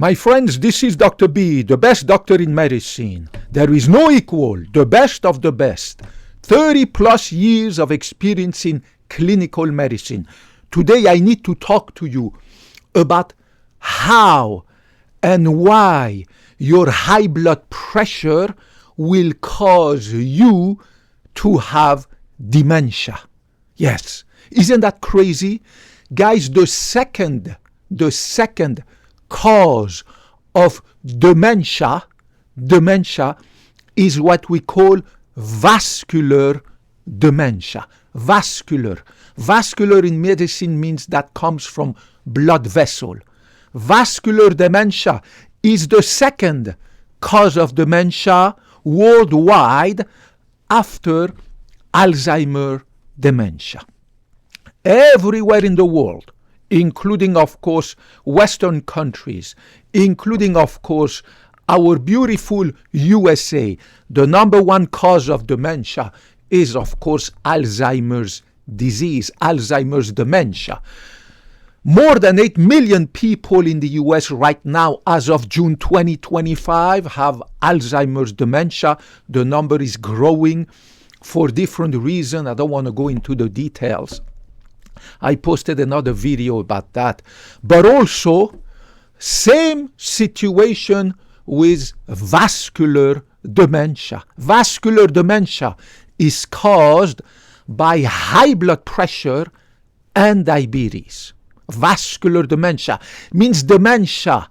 My friends, this is Dr. B, the best doctor in medicine. There is no equal, the best of the best. 30 plus years of experience in clinical medicine. Today I need to talk to you about how and why your high blood pressure will cause you to have dementia. Yes, isn't that crazy? Guys, the second cause of dementia is what we call vascular dementia. Vascular in medicine means that comes from blood vessel. Vascular dementia is the second cause of dementia worldwide after Alzheimer's dementia. Everywhere in the world, including, of course, Western countries, including, of course, our beautiful USA, the number one cause of dementia is, of course, Alzheimer's disease, Alzheimer's dementia. More than 8 million people in the US right now, as of June 2025, have Alzheimer's dementia. The number is growing for different reasons. I don't want to go into the details. I posted another video about that. But also, same situation with vascular dementia. Vascular dementia is caused by high blood pressure and diabetes. Vascular dementia means dementia,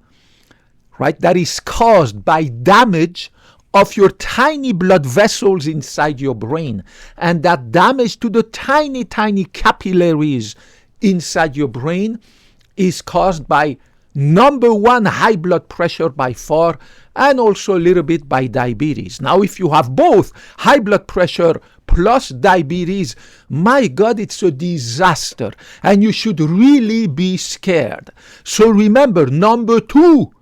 right, that is caused by damage of your tiny blood vessels inside your brain. And that damage to the tiny capillaries inside your brain is caused by number one, high blood pressure by far, and also a little bit by diabetes. Now, if you have both high blood pressure plus diabetes, my God, it's a disaster. And you should really be scared. So remember, number two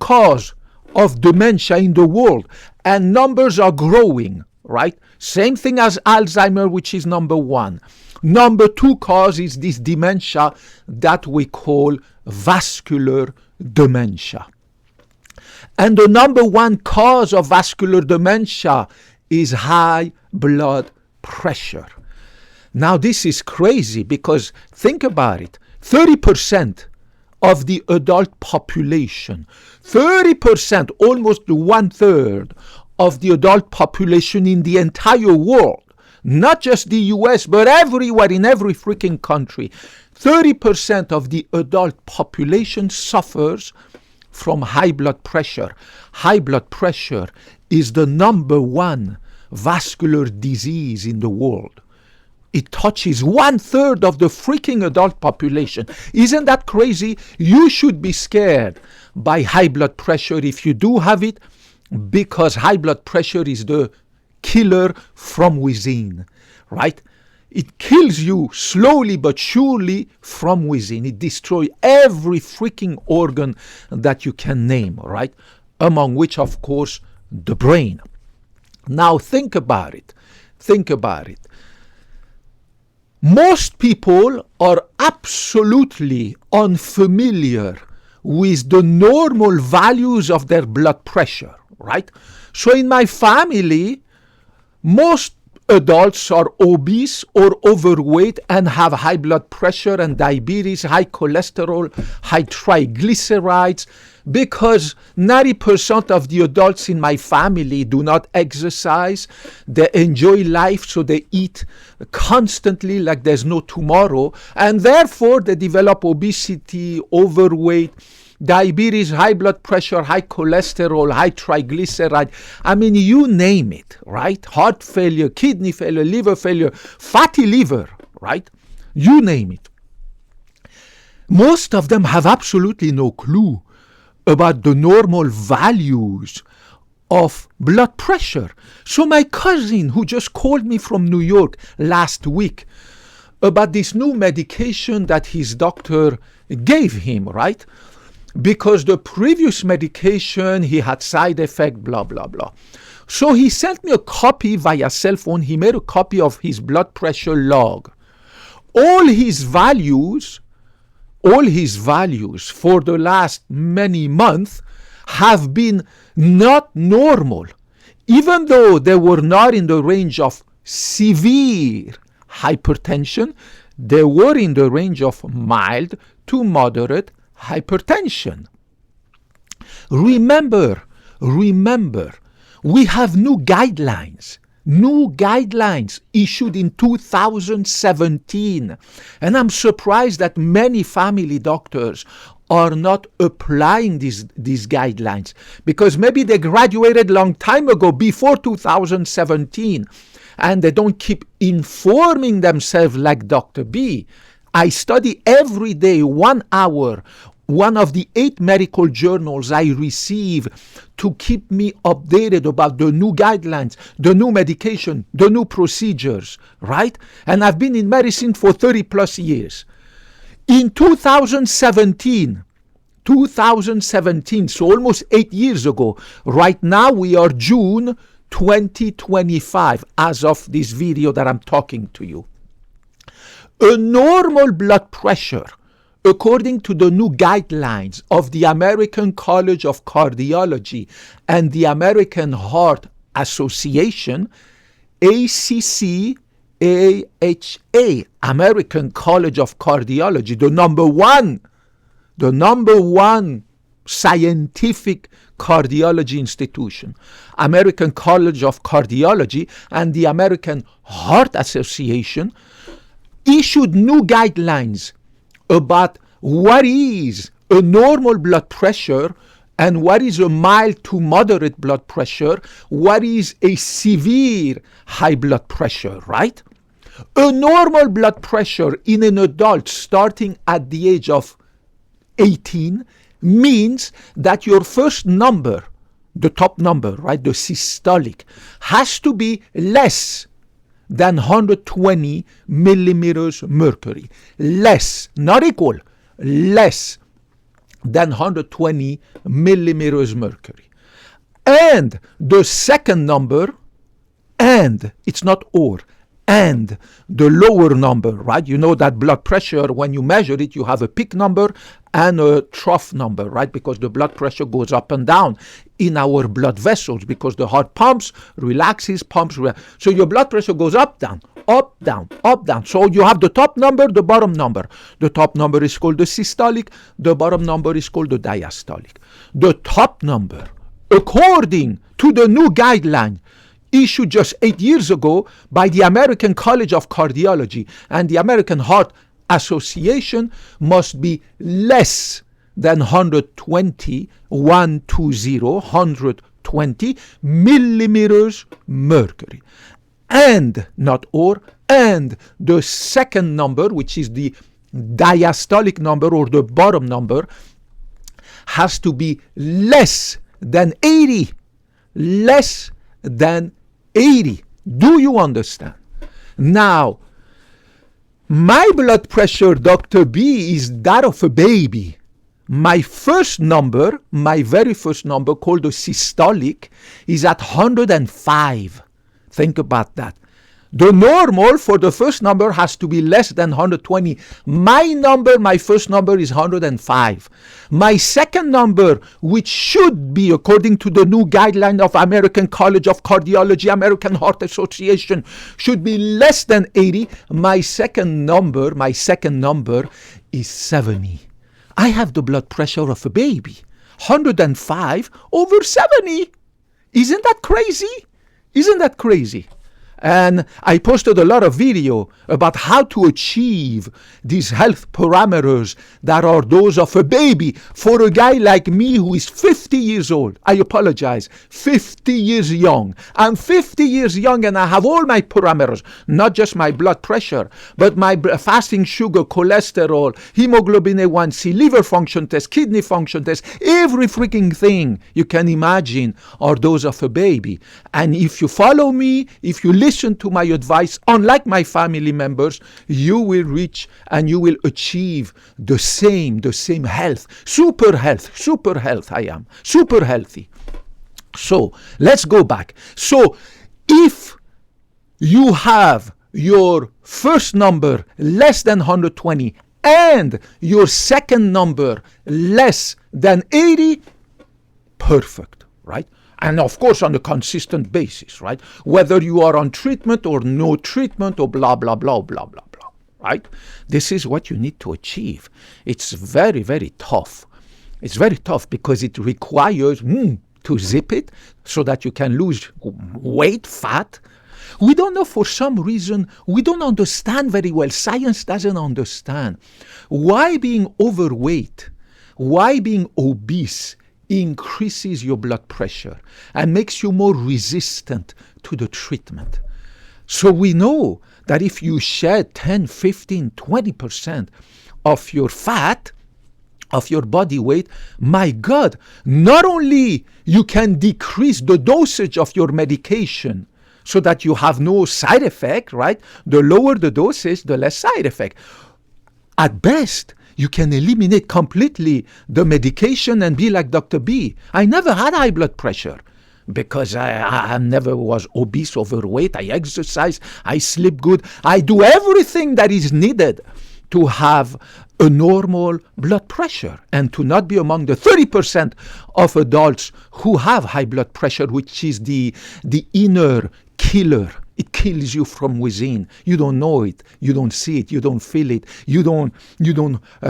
cause of dementia in the world, and numbers are growing, right? Same thing as Alzheimer, which is number one. Number two cause is this dementia that we call vascular dementia. And the number one cause of vascular dementia is high blood pressure. Now this is crazy because think about it. 30% of the adult population, 30%, almost 1/3 of the adult population in the entire world, not just the US, but everywhere in every freaking country, 30% of the adult population suffers from high blood pressure. High blood pressure is the number one vascular disease in the world. It touches 1/3 of the freaking adult population. Isn't that crazy? You should be scared by high blood pressure if you do have it, because high blood pressure is the killer from within, right? It kills you slowly but surely from within. It destroys every freaking organ that you can name, right? Among which, of course, the brain. Now think about it. Think about it. Most people are absolutely unfamiliar with the normal values of their blood pressure, right? So in my family, most adults are obese or overweight and have high blood pressure and diabetes, high cholesterol, high triglycerides, because 90% of the adults in my family do not exercise. They enjoy life, so they eat constantly like there's no tomorrow, and therefore they develop obesity, overweight, diabetes, high blood pressure, high cholesterol, high triglyceride. I mean, you name it, right? Heart failure, kidney failure, liver failure, fatty liver, right? You name it. Most of them have absolutely no clue about the normal values of blood pressure. So my cousin, who just called me from New York last week about this new medication that his doctor gave him, right? Because the previous medication, he had side effect, blah, blah, blah. So he sent me a copy via cell phone. He made a copy of his blood pressure log. All his values all his values for the last many months have been not normal, even though they were not in the range of severe hypertension. They were in the range of mild to moderate hypertension. Remember, we have new guidelines issued in 2017. And I'm surprised that many family doctors are not applying these guidelines, because maybe they graduated a long time ago, before 2017, and they don't keep informing themselves like Dr. B. I study every day 1 hour, one of the 8 medical journals I receive to keep me updated about the new guidelines, the new medication, the new procedures, right? And I've been in medicine for 30 plus years. In 2017, so almost 8 years ago, right now we are June 2025 as of this video that I'm talking to you. A normal blood pressure, according to the new guidelines of the American College of Cardiology and the American Heart Association, ACC, AHA, American College of Cardiology, the number one scientific cardiology institution, American College of Cardiology and the American Heart Association issued new guidelines about what is a normal blood pressure and what is a mild to moderate blood pressure, what is a severe high blood pressure, right? A normal blood pressure in an adult starting at the age of 18 means that your first number, the top number, right, the systolic, has to be less than 120 millimeters mercury. Less, not equal, less than 120 millimeters mercury. And the second number, and it's not or, and the lower number, right? You know that blood pressure, when you measure it, you have a peak number and a trough number, right? Because the blood pressure goes up and down in our blood vessels, because the heart pumps, relaxes, pumps. So your blood pressure goes up, down, up, down, up, down. So you have the top number, the bottom number. The top number is called the systolic. The bottom number is called the diastolic. The top number, according to the new guideline, issued just 8 years ago by the American College of Cardiology and the American Heart Association, must be less than 120 millimeters mercury. And, not or, and the second number, which is the diastolic number or the bottom number, has to be less than 80. Less than 80. Do you understand? Now, my blood pressure, Dr. B, is that of a baby. My first number, my very first number, called the systolic, is at 105. Think about that. The normal for the first number has to be less than 120. My number, my first number, is 105. My second number, which should be, according to the new guideline of American College of Cardiology, American Heart Association, should be less than 80. My second number is 70. I have the blood pressure of a baby. 105 over 70. Isn't that crazy? Isn't that crazy? And I posted a lot of video about how to achieve these health parameters that are those of a baby for a guy like me who is 50 years old. I apologize, 50 years young. I'm 50 years young and I have all my parameters, not just my blood pressure, but my fasting sugar, cholesterol, hemoglobin A1C, liver function test, kidney function test, every freaking thing you can imagine are those of a baby. And if you follow me, if you listen to my advice, unlike my family members, you will reach and you will achieve the same health. Super health I am. Super healthy. So let's go back. So if you have your first number less than 120 and your second number less than 80, perfect, right? And of course on a consistent basis, right? Whether you are on treatment or no treatment or blah, blah, blah, blah, blah, blah, right? This is what you need to achieve. It's very, very tough. It's very tough because it requires to zip it so that you can lose weight, fat. We don't know, for some reason, we don't understand very well. Science doesn't understand why being overweight, why being obese increases your blood pressure and makes you more resistant to the treatment. So we know that if you shed 10, 15, 20% of your fat, of your body weight, my God, not only you can decrease the dosage of your medication so that you have no side effect, right? The lower the dosage, the less side effect. At best, you can eliminate completely the medication and be like Dr. B. I never had high blood pressure because I never was obese, overweight. I exercise, I sleep good. I do everything that is needed to have a normal blood pressure and to not be among the 30% of adults who have high blood pressure, which is the inner killer. It kills you from within. You don't know it. You don't see it. You don't feel it. You don't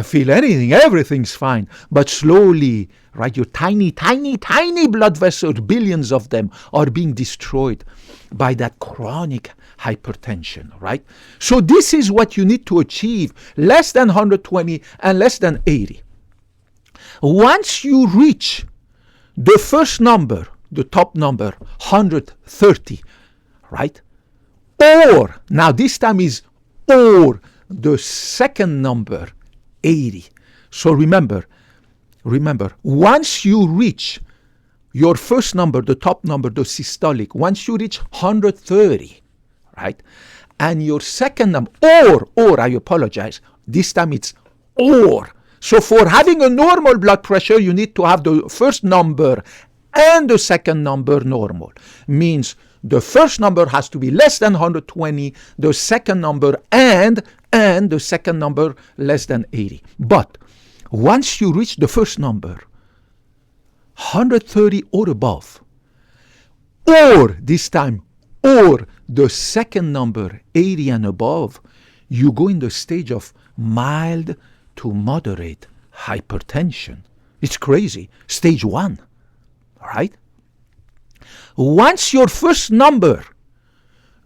feel anything. Everything's fine. But slowly, right, your tiny, tiny, tiny blood vessels, billions of them, are being destroyed by that chronic hypertension, right? So this is what you need to achieve, less than 120 and less than 80. Once you reach the first number, the top number, 130, right? Or, now this time is or, the second number, 80. So remember, once you reach your first number, the top number, the systolic, once you reach 130, right? And your second number, or, I apologize, this time it's or. So for having a normal blood pressure, you need to have the first number and the second number normal. Means the first number has to be less than 120, the second number and the second number less than 80. But once you reach the first number, 130 or above, or this time, or the second number, 80 and above, you go in the stage of mild to moderate hypertension. It's crazy. Stage 1, right? Once your first number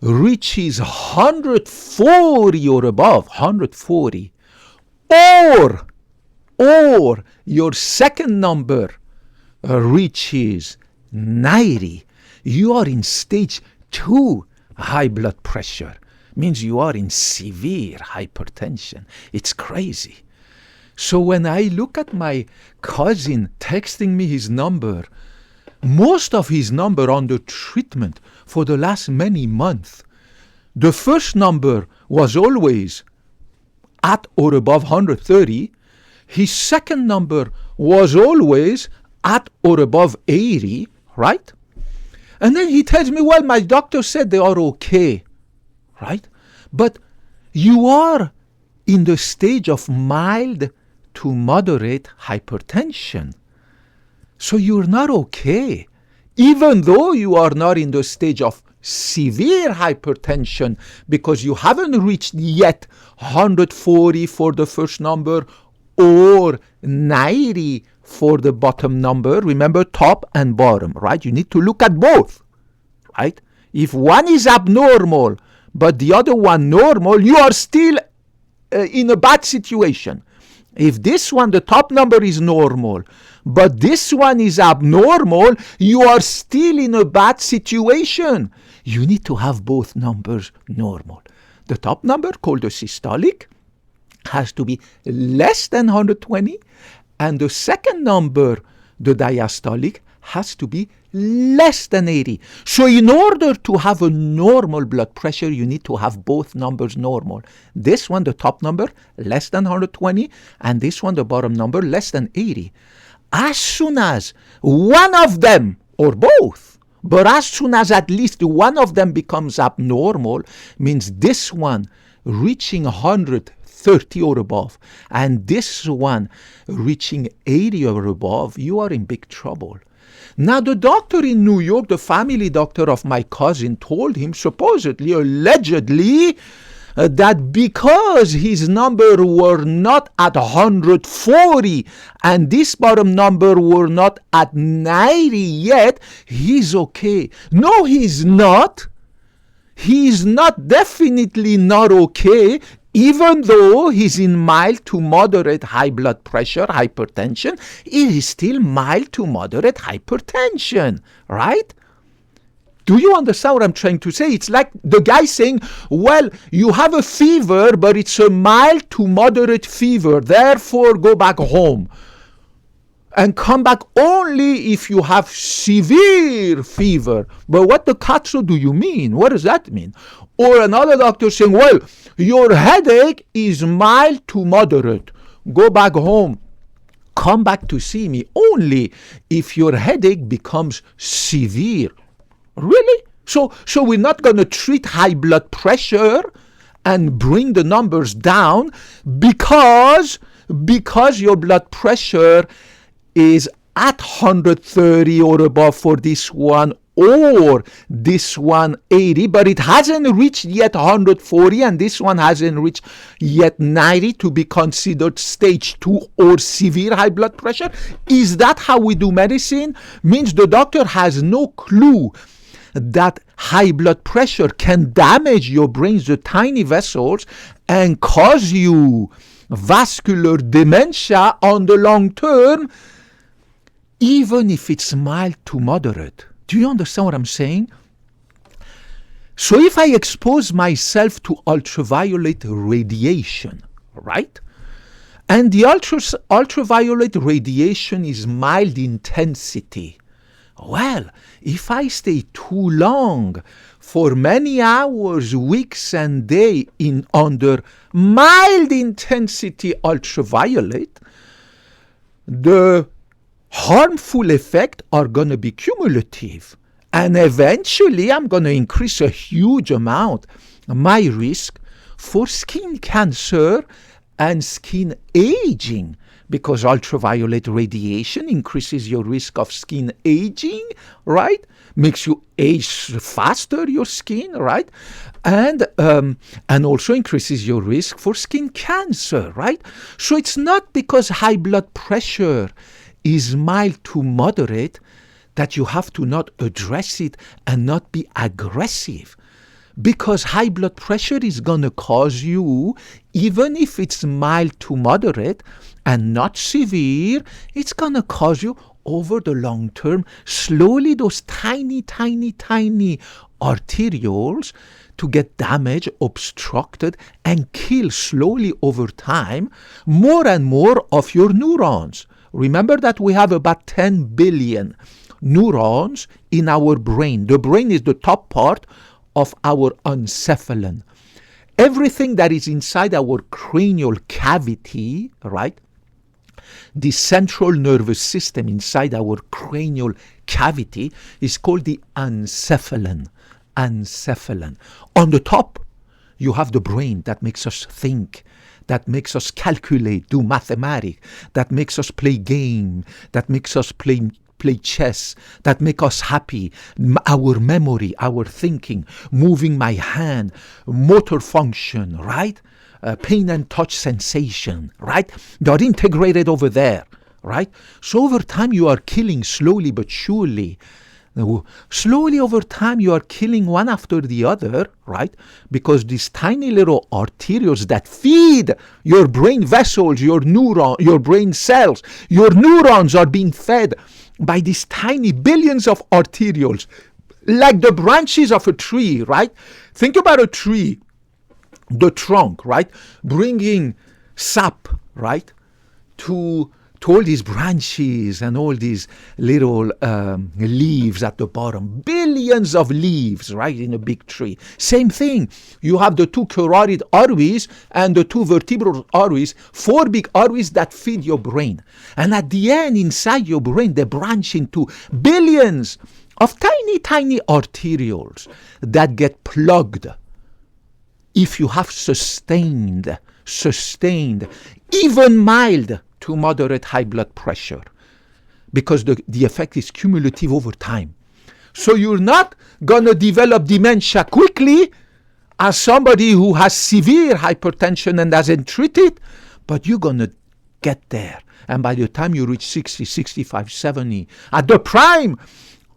reaches 140 or above, 140, or your second number reaches 90, you are in stage 2 high blood pressure. Means you are in severe hypertension. It's crazy. So when I look at my cousin texting me his number, most of his number under treatment for the last many months, the first number was always at or above 130. His second number was always at or above 80, right? And then he tells me, well, my doctor said they are okay, right? But you are in the stage of mild to moderate hypertension. So you're not okay, even though you are not in the stage of severe hypertension, because you haven't reached yet 140 for the first number or 90 for the bottom number. Remember, top and bottom, right? You need to look at both, right? If one is abnormal, but the other one normal, you are still in a bad situation. If this one, the top number is normal, but this one is abnormal, you are still in a bad situation. You need to have both numbers normal. The top number, called the systolic, has to be less than 120, and the second number, the diastolic, has to be less than 80. So in order to have a normal blood pressure, you need to have both numbers normal. This one, the top number, less than 120, and this one, the bottom number, less than 80. As soon as one of them, or both, but as soon as at least one of them becomes abnormal, means this one reaching 130 30 or above, and this one reaching 80 or above, you are in big trouble. Now, the doctor in New York, the family doctor of my cousin, told him, supposedly, allegedly, that because his number were not at 140 and this bottom number were not at 90 yet, he's okay. No, he's not. He's not, definitely not okay, even though he's in mild to moderate high blood pressure, hypertension. It is still mild to moderate hypertension, right? Do you understand what I'm trying to say? It's like the guy saying, well, you have a fever, but it's a mild to moderate fever. Therefore, go back home. And come back only if you have severe fever. But what the cazzo do you mean? What does that mean? Or another doctor saying, well, your headache is mild to moderate. Go back home. Come back to see me only if your headache becomes severe. Really? So we're not going to treat high blood pressure and bring the numbers down because your blood pressure is at 130 or above for this one, or this one 80, but it hasn't reached yet 140 and this one hasn't reached yet 90 to be considered stage 2 or severe high blood pressure. Is that how we do medicine? Means the doctor has no clue that high blood pressure can damage your brains, the tiny vessels, and cause you vascular dementia on the long term, even if it's mild to moderate. Do you understand what I'm saying? So if I expose myself to ultraviolet radiation, right? And the ultraviolet radiation is mild intensity. Well, if I stay too long, for many hours, weeks and days under mild intensity ultraviolet, the harmful effects are going to be cumulative. And eventually, I'm going to increase a huge amount my risk for skin cancer and skin aging, because ultraviolet radiation increases your risk of skin aging, right? Makes you age faster, your skin, right? And also increases your risk for skin cancer, right? So it's not because high blood pressure is mild to moderate that you have to not address it and not be aggressive. Because high blood pressure is going to cause you, even if it's mild to moderate and not severe, it's going to cause you over the long term, slowly those tiny, tiny, tiny arterioles to get damaged, obstructed, and kill slowly over time more and more of your neurons. Remember that we have about 10 billion neurons in our brain. The brain is the top part of our encephalon. Everything that is inside our cranial cavity, right? The central nervous system inside our cranial cavity is called the encephalon. Encephalon. On the top, you have the brain that makes us think, that makes us calculate, do mathematics, that makes us play game, that makes us play chess, that make us happy, our memory, our thinking, moving my hand, motor function, right? Pain and touch sensation, right? They are integrated over there, right? So over time you are killing slowly but surely. Slowly over time you are killing one after the other, right? Because these tiny little arterioles that feed your brain vessels, your brain cells, your neurons are being fed by these tiny billions of arterioles, like the branches of a tree, right? Think about a tree, the trunk, right? Bringing sap, right? To all these branches and all these little leaves at the bottom. Billions of leaves, right, in a big tree. Same thing. You have the two carotid arteries and the two vertebral arteries, 4 big arteries that feed your brain. And at the end, inside your brain, they branch into billions of tiny, tiny arterioles that get plugged if you have sustained sustained, even mild to moderate high blood pressure, because the effect is cumulative over time. So you're not going to develop dementia quickly as somebody who has severe hypertension and hasn't treated, but you're going to get there. And by the time you reach 60, 65, 70, at the prime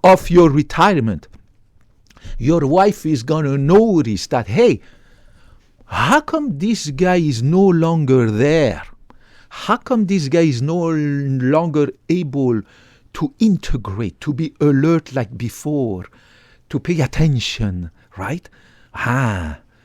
of your retirement, your wife is going to notice that, hey, how come this guy is no longer there? How come this guy is no longer able to integrate, to be alert like before, to pay attention, right?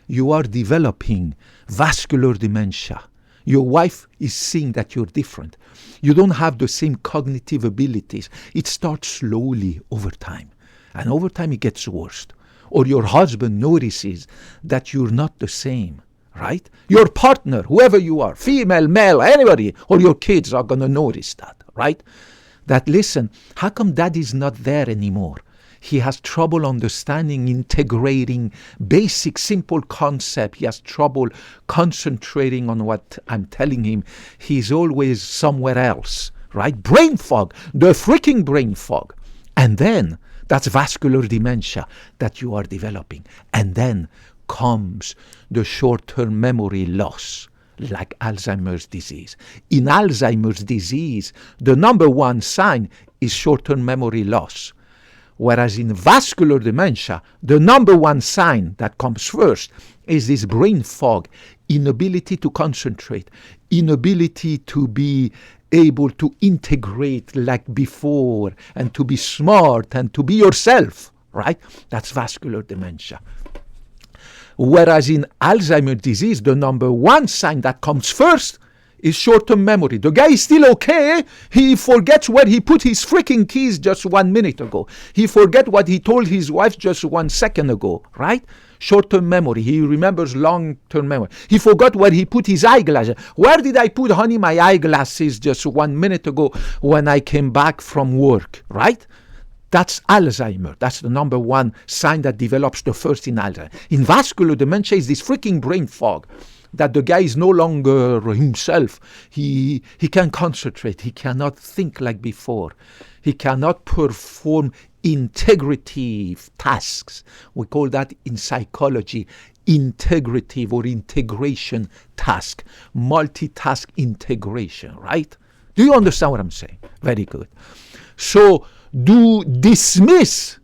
You are developing vascular dementia. Your wife is seeing that you're different. You don't have the same cognitive abilities. It starts slowly over time. And over time it gets worse. Or your husband notices that you're not the same, right? Your partner, whoever you are, female, male, anybody, or your kids are going to notice that, right? That, listen, how come daddy's not there anymore? He has trouble understanding, integrating basic, simple concept. He has trouble concentrating on what I'm telling him. He's always somewhere else, right? Brain fog, the freaking brain fog. And then that's vascular dementia that you are developing. And then comes the short-term memory loss, like Alzheimer's disease. In Alzheimer's disease, the number one sign is short-term memory loss. Whereas in vascular dementia, the number one sign that comes first is this brain fog, inability to concentrate, inability to be able to integrate like before, and to be smart and to be yourself, right? That's vascular dementia. Whereas in Alzheimer's disease, the number one sign that comes first is short-term memory. The guy is still okay. He forgets where he put his freaking keys just 1 minute ago. He forgets what he told his wife just 1 second ago, right? Short-term memory. He remembers long-term memory. He forgot where he put his eyeglasses. Where did I put, honey, my eyeglasses just 1 minute ago when I came back from work, right? That's Alzheimer. That's the number one sign that develops the first in Alzheimer. In vascular dementia is this freaking brain fog, that the guy is no longer himself. He can't concentrate. He cannot think like before. He cannot perform integrative tasks. We call that in psychology integrative or integration task, multitask integration, right? Do you understand what I'm saying? Very good. So do dismiss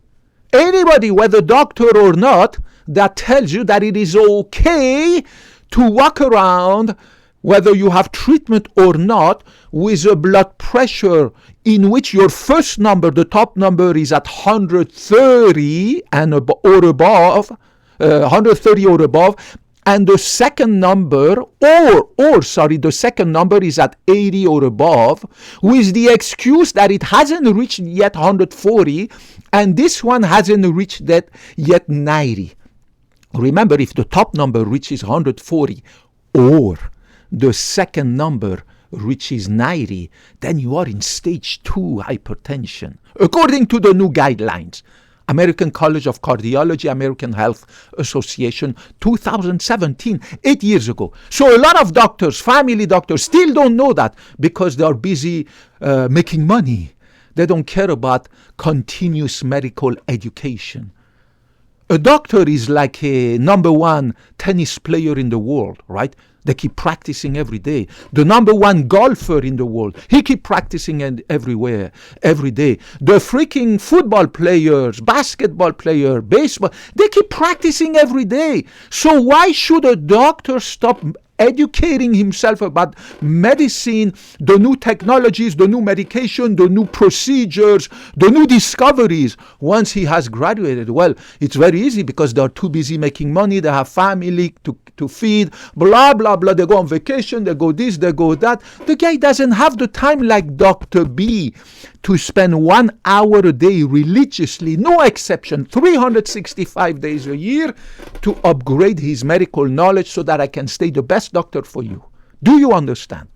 anybody, whether doctor or not, that tells you that it is okay to walk around, whether you have treatment or not, with a blood pressure in which your first number, the top number, is at 130 or above, 130 or above, and the second number, the second number is at 80 or above, with the excuse that it hasn't reached yet 140, and this one hasn't reached that yet 90. Remember, if the top number reaches 140 or the second number reaches 90, then you are in stage 2 hypertension, according to the new guidelines. American College of Cardiology, American Health Association, 2017, 8 years ago. So a lot of doctors, family doctors, still don't know that because they are busy making money. They don't care about continuous medical education. A doctor is like a number one tennis player in the world, right? They keep practicing every day. The number one golfer in the world, he keep practicing everywhere, every day. The freaking football players, basketball player, baseball, they keep practicing every day. So why should a doctor stop educating himself about medicine, the new technologies, the new medication, the new procedures, the new discoveries once he has graduated? Well, it's very easy because they're too busy making money, they have family to feed, blah, blah, blah. They go on vacation, they go this, they go that. The guy doesn't have the time like Dr. B to spend 1 hour a day religiously, no exception, 365 days a year, to upgrade his medical knowledge so that I can stay the best doctor for you. Do you understand?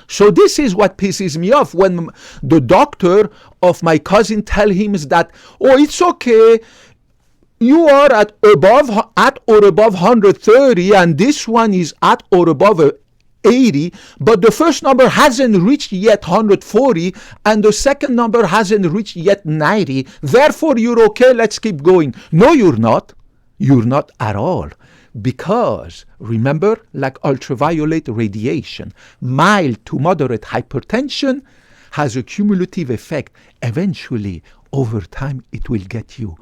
So this is what pisses me off when the doctor of my cousin tell him is that, oh, it's okay, you are at or above 130, and this one is at or above 80, but the first number hasn't reached yet 140, and the second number hasn't reached yet 90. Therefore, you're okay, let's keep going. No, you're not. You're not at all. Because, remember, like ultraviolet radiation, mild to moderate hypertension has a cumulative effect. Eventually, over time, it will get you.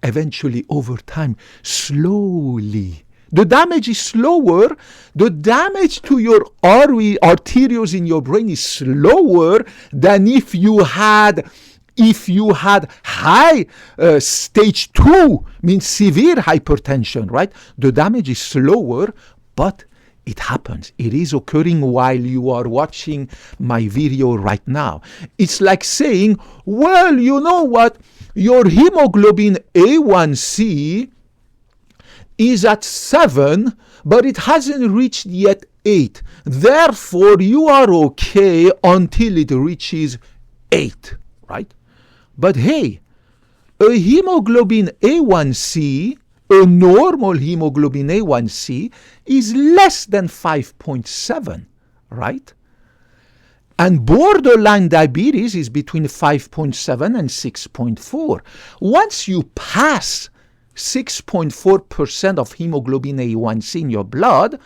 Eventually, over time, slowly. The damage is slower. The damage to your arterioles in your brain is slower than if you had high stage 2, means severe hypertension, right? The damage is slower, but it happens. It is occurring while you are watching my video right now. It's like saying, well, you know what? Your hemoglobin A1C is at 7, but it hasn't reached yet 8. Therefore, you are okay until it reaches 8, right? But hey, a hemoglobin A1C, a normal hemoglobin A1C, is less than 5.7, right? And borderline diabetes is between 5.7 and 6.4. Once you pass 6.4% of hemoglobin A1C in your blood,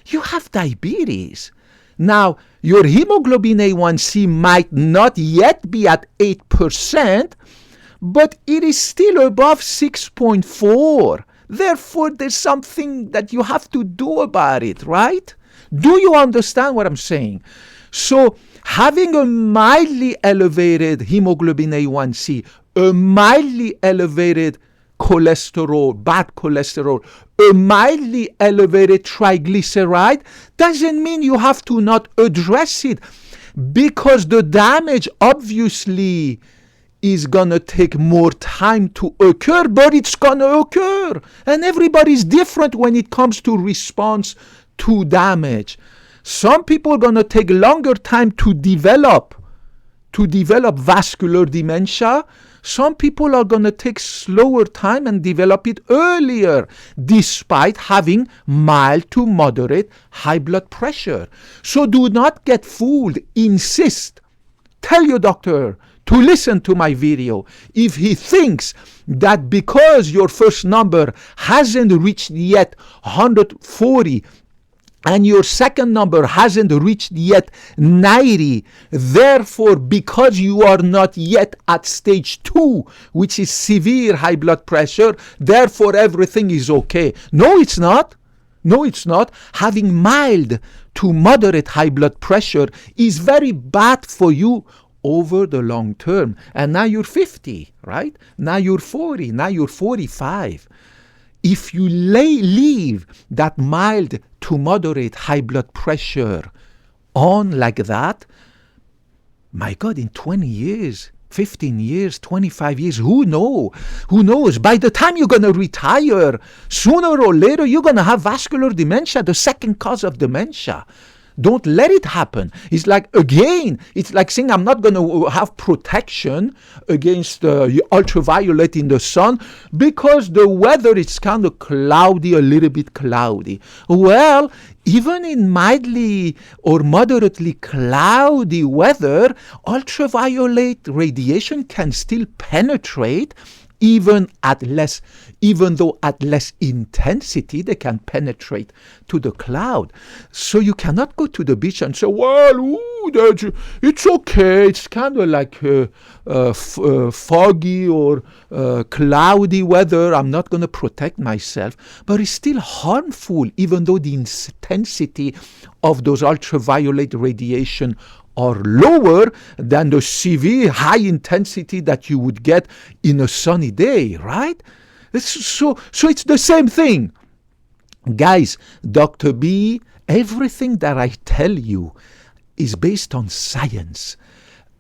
you have diabetes. Now, your hemoglobin A1C might not yet be at 8%, but it is still above 6.4. Therefore, there's something that you have to do about it, right? Do you understand what I'm saying? So, having a mildly elevated hemoglobin A1C, a mildly elevated cholesterol, bad cholesterol, a mildly elevated triglyceride, doesn't mean you have to not address it, because the damage obviously is going to take more time to occur, but it's going to occur. And everybody's different when it comes to response to damage. Some people are going to take longer time to develop vascular dementia. Some people are going to take slower time and develop it earlier, despite having mild to moderate high blood pressure. So do not get fooled. Insist. Tell your doctor to listen to my video. If he thinks that because your first number hasn't reached yet 140, and your second number hasn't reached yet 90, therefore, because you are not yet at stage 2, which is severe high blood pressure, therefore everything is okay. No, it's not. No, it's not. Having mild to moderate high blood pressure is very bad for you over the long term. And now you're 50, right? Now you're 40, now you're 45. If you leave that mild to moderate high blood pressure on like that, my God, in 20 years, 15 years, 25 years, who knows? By the time you're going to retire, sooner or later, you're going to have vascular dementia, the second cause of dementia. Don't let it happen. It's like saying I'm not going to have protection against ultraviolet in the sun because the weather is kind of cloudy, a little bit cloudy. Well, even in mildly or moderately cloudy weather, ultraviolet radiation can still penetrate even though at less intensity, they can penetrate to the cloud. So you cannot go to the beach and say, well, it's okay. It's kind of like foggy or cloudy weather. I'm not going to protect myself. But it's still harmful, even though the intensity of those ultraviolet radiation are lower than the severe high intensity that you would get in a sunny day, right? So it's the same thing. Guys, Dr. B, everything that I tell you is based on science.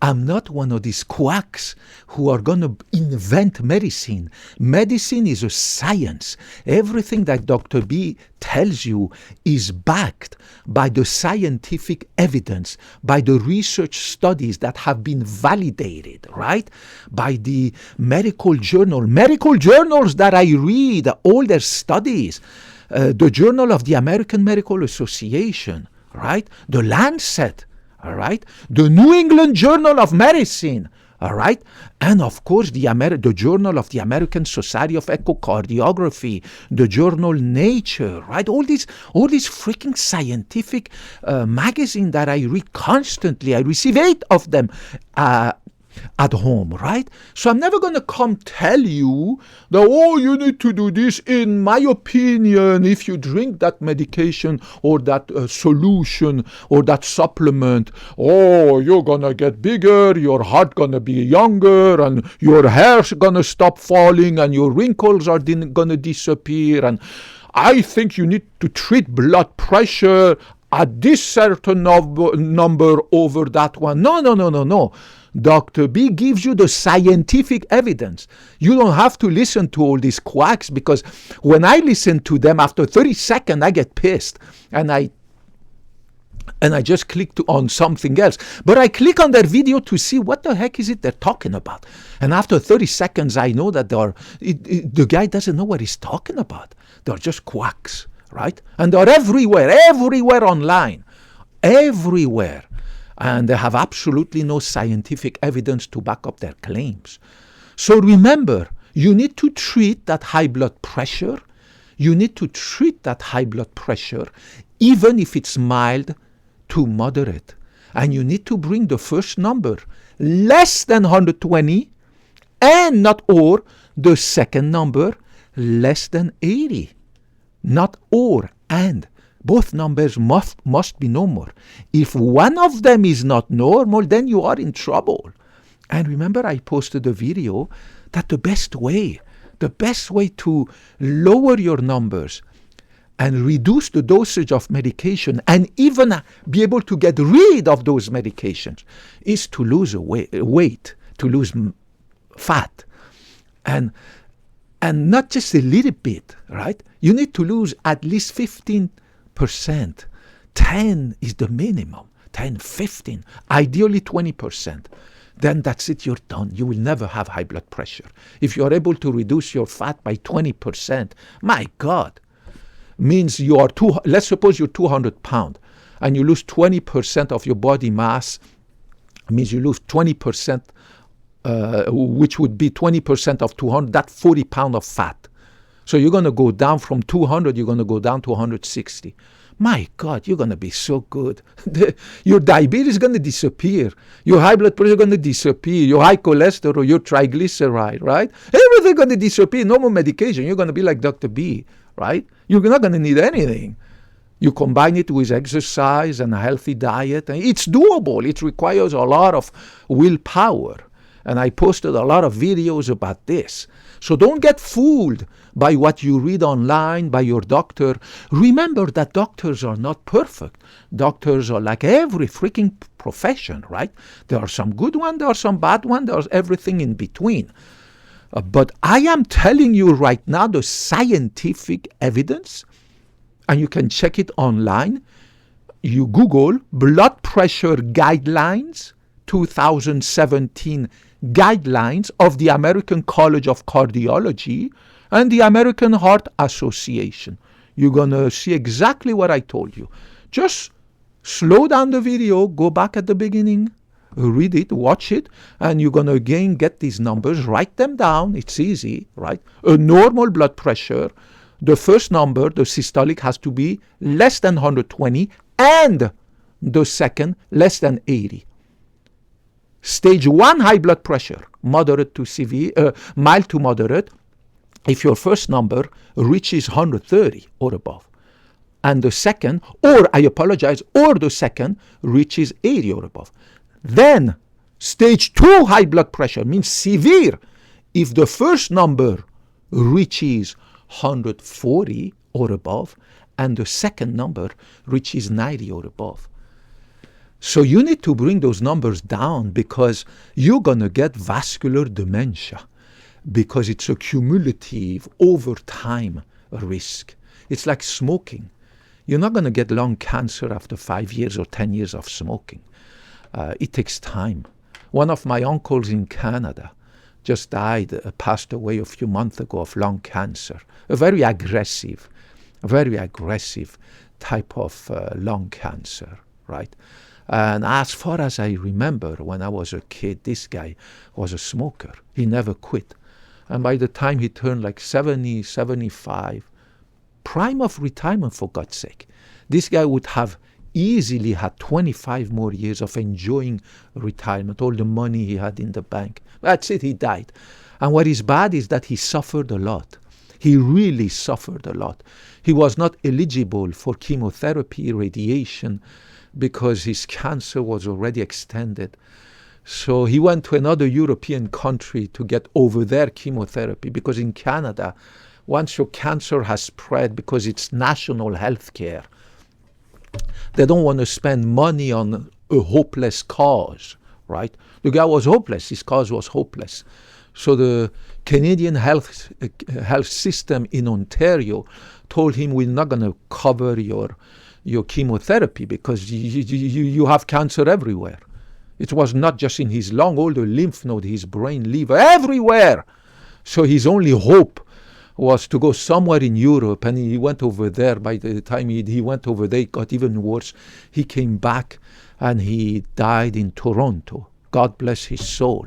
I'm not one of these quacks who are going to invent medicine. Medicine is a science. Everything that Dr. B tells you is backed by the scientific evidence, by the research studies that have been validated, right? By the medical journals that I read, all their studies, the Journal of the American Medical Association, right? The Lancet, all right, the New England Journal of Medicine, all right, and of course the Journal of the American Society of Echocardiography, the journal Nature, right? All these freaking scientific magazines that I read constantly. I receive 8 of them at home, right? So I'm never going to come tell you that, oh, you need to do this. In my opinion, if you drink that medication or that solution or that supplement, oh, you're going to get bigger, your heart going to be younger, and your hair's going to stop falling, and your wrinkles are going to disappear. And I think you need to treat blood pressure at this certain number over that one. No. Dr. B gives you the scientific evidence. You don't have to listen to all these quacks, because when I listen to them, after 30 seconds, I get pissed. And I just click on something else. But I click on their video to see what the heck is it they're talking about. And after 30 seconds, I know that the guy doesn't know what he's talking about. They're just quacks, right? And they're everywhere online. Everywhere. And they have absolutely no scientific evidence to back up their claims. So remember, you need to treat that high blood pressure. You need to treat that high blood pressure, even if it's mild to moderate. And you need to bring the first number less than 120, and not or the second number less than 80. Not or, and. Both numbers must be normal. If one of them is not normal, then you are in trouble. And remember, I posted a video that the best way to lower your numbers and reduce the dosage of medication, and even be able to get rid of those medications, is to lose weight, to lose fat. And not just a little bit, right? You need to lose at least 15%. 10 is the minimum. 10, 15, ideally 20%. Then that's it, you're done. You will never have high blood pressure. If you're able to reduce your fat by 20%, my God, means you are let's suppose you're 200 pounds and you lose 20% of your body mass, means you lose 20%, which would be 20% of 200, that's 40 pounds of fat. So you're going to go down from 200, you're going to go down to 160. My God, you're going to be so good. Your diabetes is going to disappear. Your high blood pressure is going to disappear. Your high cholesterol, your triglyceride, right? Everything going to disappear. No more medication. You're going to be like Dr. B, right? You're not going to need anything. You combine it with exercise and a healthy diet. And it's doable. It requires a lot of willpower. And I posted a lot of videos about this. So don't get fooled by what you read online, by your doctor. Remember that doctors are not perfect. Doctors are like every freaking profession, right? There are some good ones, there are some bad ones, there's everything in between. But I am telling you right now the scientific evidence, and you can check it online. You Google blood pressure guidelines 2017 guidelines of the American College of Cardiology and the American Heart Association. You're going to see exactly what I told you. Just slow down the video, go back at the beginning, read it, watch it, and you're going to again get these numbers, write them down. It's easy, right? A normal blood pressure, the first number, the systolic, has to be less than 120, and the second less than 80. Stage 1 high blood pressure, moderate to severe, mild to moderate, if your first number reaches 130 or above. And the second, or the second reaches 80 or above. Then stage 2 high blood pressure means severe if the first number reaches 140 or above and the second number reaches 90 or above. So you need to bring those numbers down, because you're going to get vascular dementia, because it's a cumulative over time risk. It's like smoking. You're not going to get lung cancer after 5 years or 10 years of smoking. It takes time. One of my uncles in Canada just died, passed away a few months ago of lung cancer. A very aggressive type of lung cancer, right? And as far as I remember, when I was a kid, this guy was a smoker. He never quit. And by the time he turned like 70, 75, prime of retirement, for God's sake, this guy would have easily had 25 more years of enjoying retirement, all the money he had in the bank. That's it, he died. And what is bad is that he suffered a lot. He really suffered a lot. He was not eligible for chemotherapy, radiation, because his cancer was already extended. So he went to another European country to get over there chemotherapy, because in Canada, once your cancer has spread, because it's national health care, they don't want to spend money on a hopeless cause, right? The guy was hopeless. His cause was hopeless. So the Canadian health system in Ontario told him, we're not going to cover your chemotherapy because you have cancer everywhere. It was not just in his lung, all the lymph node, his brain, liver, everywhere. So his only hope was to go somewhere in Europe, and he went over there. By the time he went over there, it got even worse. He came back and he died in Toronto. God bless his soul.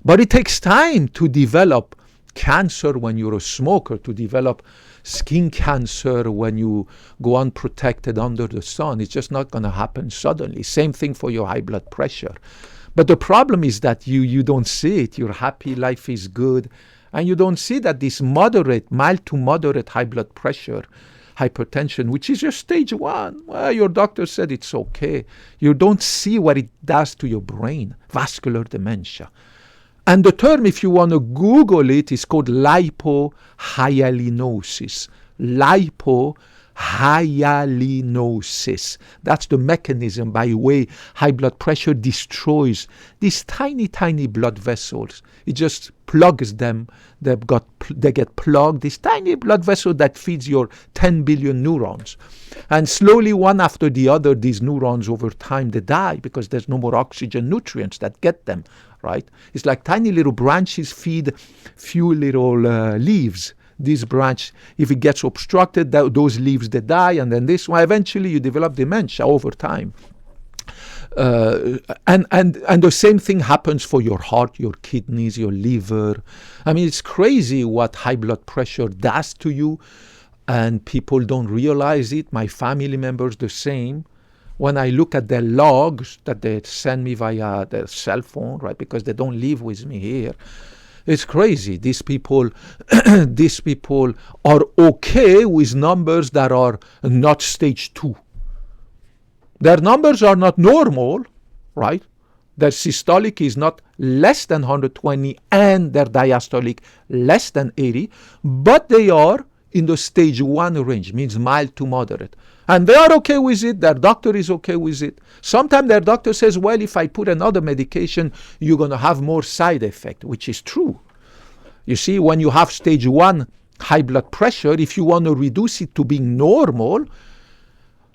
But it takes time to develop cancer when you're a smoker, to develop skin cancer when you go unprotected under the sun. It's just not going to happen suddenly. Same thing for your high blood pressure. But the problem is that you don't see it. You're happy, life is good. And you don't see that this moderate, mild to moderate high blood pressure, hypertension, which is your stage 1, well, your doctor said it's okay. You don't see what it does to your brain, vascular dementia. And the term, if you want to Google it, is called lipohyalinosis. Lipohyalinosis. That's the mechanism by way high blood pressure destroys these tiny, tiny blood vessels. It just plugs them. They get plugged. This tiny blood vessel that feeds your 10 billion neurons. And slowly, one after the other, these neurons over time, they die because there's no more oxygen nutrients that get them, right? It's like tiny little branches feed few little leaves. This branch, if it gets obstructed, those leaves, they die, and then this one, eventually you develop dementia over time. And the same thing happens for your heart, your kidneys, your liver. I mean, it's crazy what high blood pressure does to you, and people don't realize it. My family members, the same. When I look at their logs that they send me via their cell phone, right, because they don't live with me here, it's crazy. These people are okay with numbers that are not stage 2. Their numbers are not normal, right? Their systolic is not less than 120 and their diastolic less than 80, but they are in the stage 1 range, means mild to moderate. And they are okay with it. Their doctor is okay with it. Sometimes their doctor says, well, if I put another medication, you're going to have more side effect, which is true. You see, when you have stage 1 high blood pressure, if you want to reduce it to being normal,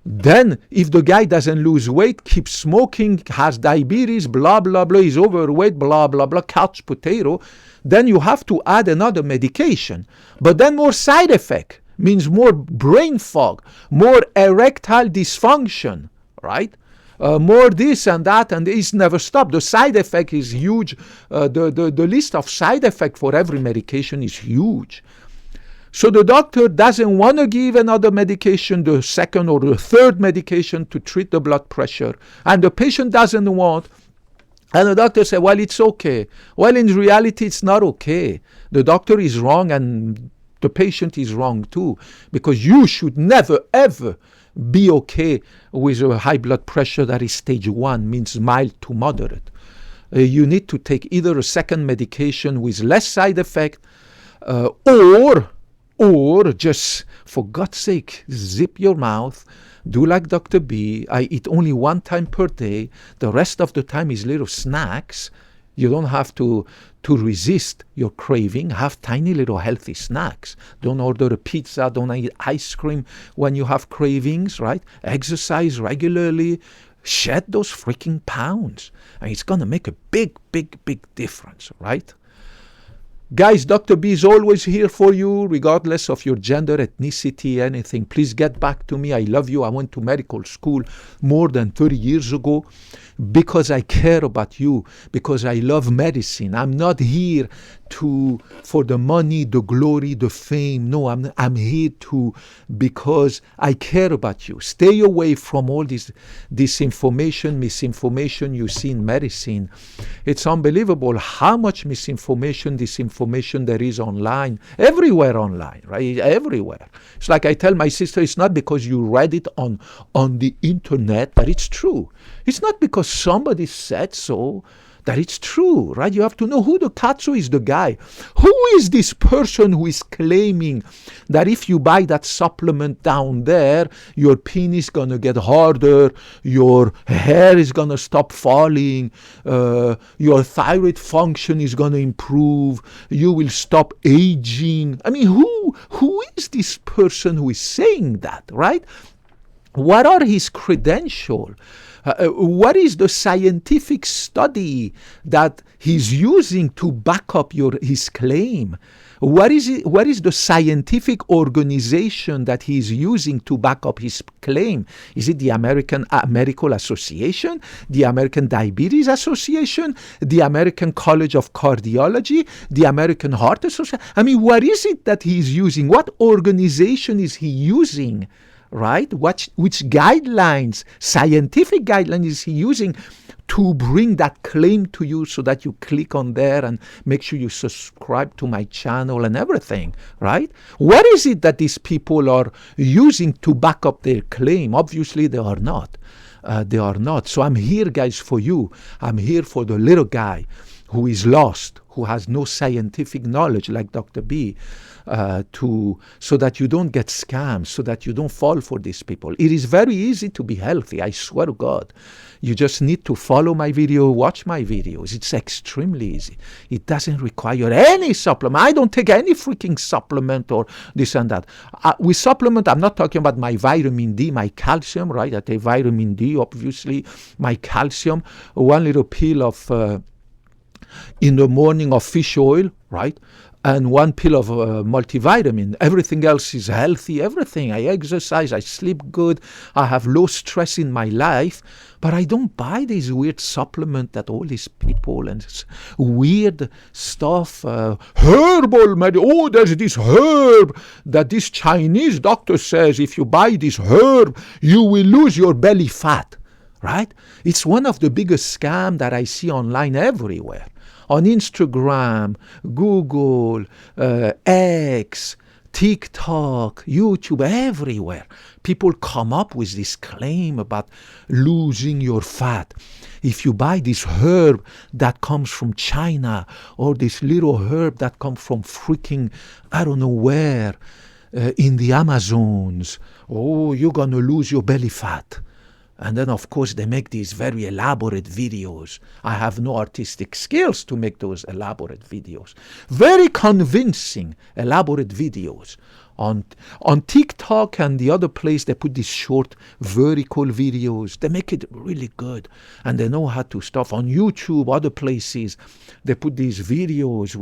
then if the guy doesn't lose weight, keeps smoking, has diabetes, blah, blah, blah, is overweight, blah, blah, blah, couch potato, then you have to add another medication. But then more side effect means more brain fog, more erectile dysfunction, right? More this and that, and it's never stopped. The side effect is huge. The list of side effects for every medication is huge. So the doctor doesn't want to give another medication, the second or the third medication to treat the blood pressure. And the patient doesn't want. And the doctor said, well, it's okay. Well, in reality, it's not okay. The doctor is wrong and the patient is wrong too. Because you should never, ever be okay with a high blood pressure that is stage 1, means mild to moderate. You need to take either a second medication with less side effect or Or just, for God's sake, zip your mouth, do like Dr. B. I eat only one time per day. The rest of the time is little snacks. You don't have to resist your craving. Have tiny little healthy snacks. Don't order a pizza. Don't eat ice cream when you have cravings, right? Exercise regularly. Shed those freaking pounds. And it's going to make a big, big, big difference, right? Guys, Dr. B is always here for you, regardless of your gender, ethnicity, anything. Please get back to me. I love you. I went to medical school more than 30 years ago because I care about you, because I love medicine. I'm not here for the money, the glory, the fame. No, I'm here because I care about you. Stay away from all this disinformation, misinformation you see in medicine. It's unbelievable how much misinformation, disinformation there is online, everywhere online, right? Everywhere. It's like I tell my sister, it's not because you read it on the internet that it's true. It's not because somebody said so that it's true, right? You have to know who the katsu is, the guy. Who is this person who is claiming that if you buy that supplement down there, your penis is going to get harder, your hair is going to stop falling, your thyroid function is going to improve, you will stop aging. I mean, who is this person who is saying that, right? What are his credentials? What is the scientific study that he's using to back up his claim? What is the scientific organization that he's using to back up his claim? Is it the American Medical Association, the American Diabetes Association, the American College of Cardiology, the American Heart Association? I mean, what is it that he's using? What organization is he using? Right? Which guidelines, scientific guidelines is he using to bring that claim to you so that you click on there and make sure you subscribe to my channel and everything, right? What is it that these people are using to back up their claim? Obviously, they are not. They are not. So I'm here, guys, for you. I'm here for the little guy who is lost, who has no scientific knowledge like Dr. B, so that you don't get scammed, so that you don't fall for these people. It is very easy to be healthy, I swear to God. You just need to follow my video, watch my videos. It's extremely easy. It doesn't require any supplement. I don't take any freaking supplement or this and that. With supplement, I'm not talking about my vitamin D, my calcium, right? I take vitamin D, obviously, my calcium, one little pill of in the morning of fish oil, right? And one pill of multivitamin. Everything else is healthy, everything. I exercise, I sleep good, I have low stress in my life, but I don't buy this weird supplement that all these people and weird stuff, herbal medicine. Oh, there's this herb that this Chinese doctor says if you buy this herb, you will lose your belly fat, right? It's one of the biggest scams that I see online everywhere. On Instagram, Google, X, TikTok, YouTube, everywhere. People come up with this claim about losing your fat. If you buy this herb that comes from China, or this little herb that comes from freaking, I don't know where, in the Amazons, oh, you're going to lose your belly fat. And then, of course, they make these very elaborate videos. I have no artistic skills to make those elaborate videos. Very convincing, elaborate videos. On TikTok and the other place, they put these short vertical videos. They make it really good. And they know how to stuff. On YouTube, other places, they put these videos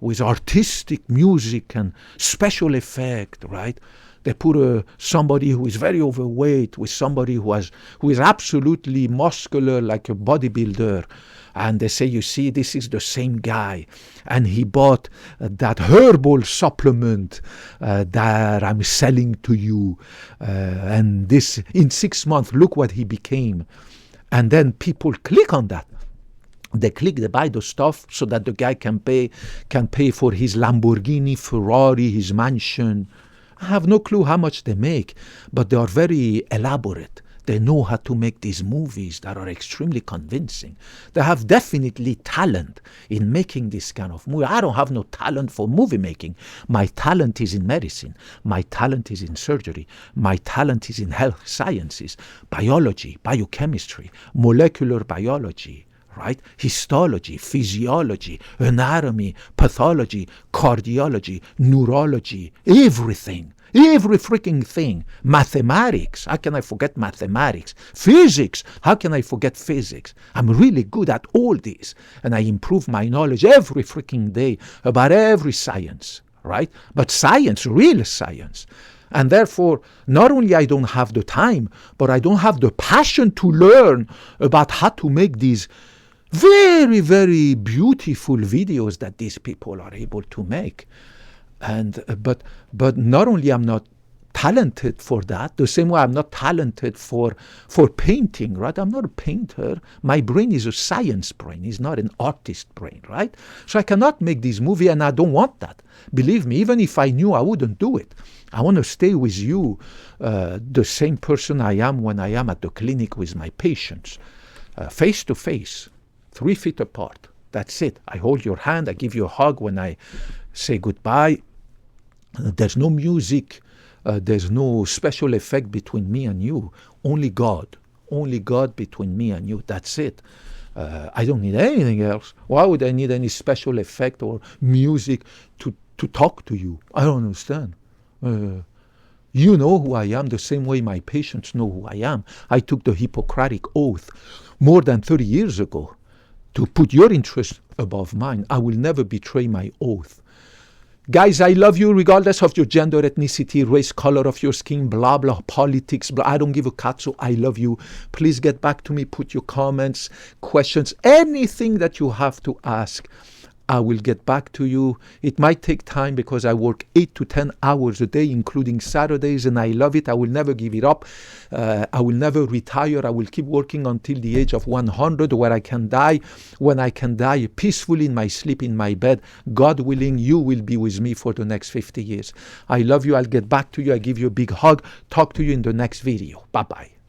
with artistic music and special effect, right? They put somebody who is very overweight with somebody who is absolutely muscular like a bodybuilder. And they say, you see, this is the same guy. And he bought that herbal supplement that I'm selling to you. And this, in 6 months, look what he became. And then people click on that. They buy the stuff so that the guy can pay for his Lamborghini, Ferrari, his mansion. I have no clue how much they make, but they are very elaborate. They know how to make these movies that are extremely convincing. They have definitely talent in making this kind of movie. I don't have no talent for movie making. My talent is in medicine. My talent is in surgery. My talent is in health sciences, biology, biochemistry, molecular biology, right? Histology, physiology, anatomy, pathology, cardiology, neurology, everything. Every freaking thing. Mathematics. How can I forget mathematics? Physics. How can I forget physics? I'm really good at all this. And I improve my knowledge every freaking day about every science, right? But science, real science. And therefore, not only I don't have the time, but I don't have the passion to learn about how to make these very, very beautiful videos that these people are able to make. And but not only I'm not talented for that, the same way I'm not talented for painting, right? I'm not a painter. My brain is a science brain. It's not an artist brain, right? So I cannot make this movie, and I don't want that. Believe me, even if I knew, I wouldn't do it. I want to stay with you, the same person I am when I am at the clinic with my patients, face to face, 3 feet apart. That's it. I hold your hand. I give you a hug when I say goodbye. There's no music. There's no special effect between me and you. Only God. Only God between me and you. That's it. I don't need anything else. Why would I need any special effect or music to talk to you? I don't understand. You know who I am the same way my patients know who I am. I took the Hippocratic Oath more than 30 years ago to put your interest above mine. I will never betray my oath. Guys, I love you regardless of your gender, ethnicity, race, color of your skin, blah, blah, politics, blah. I don't give a cut, so I love you. Please get back to me, put your comments, questions, anything that you have to ask. I will get back to you. It might take time because I work 8 to 10 hours a day, including Saturdays, and I love it. I will never give it up. I will never retire. I will keep working until the age of 100, where I can die. When I can die peacefully in my sleep, in my bed, God willing, you will be with me for the next 50 years. I love you. I'll get back to you. I give you a big hug. Talk to you in the next video. Bye-bye.